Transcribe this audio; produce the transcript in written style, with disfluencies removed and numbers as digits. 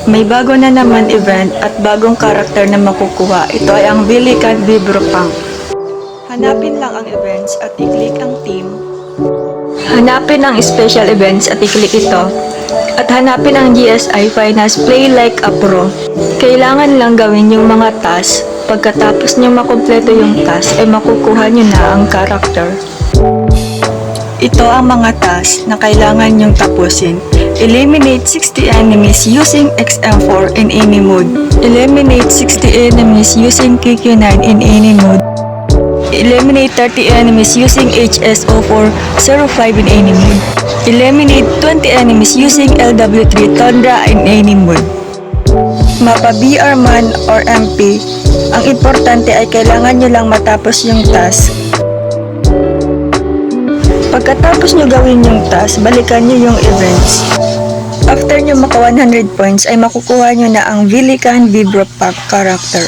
May bago na naman event at bagong karakter na makukuha. Ito ay ang Villican Vibropunk. Hanapin lang ang events at i-click ang team. Hanapin ang special events at i-click ito. At hanapin ang GSI Finance Play Like a Pro. Kailangan lang gawin yung mga task. Pagkatapos nyo makumpleto yung task, ay makukuha nyo na ang karakter. Ito ang mga task na kailangan nyong tapusin. Eliminate 60 enemies using XM4 in any mode. Eliminate 60 enemies using QQ9 in any mode. Eliminate 30 enemies using HSO405 in any mode. Eliminate 20 enemies using LW3 Tundra in any mode. Mapa BR man or MP, ang importante ay kailangan nyo lang matapos yung task. Pagkatapos nyo gawin yung task, balikan nyo yung events. After nyo maka 100 points, ay makukuha nyo na ang Villican Vibropunk character.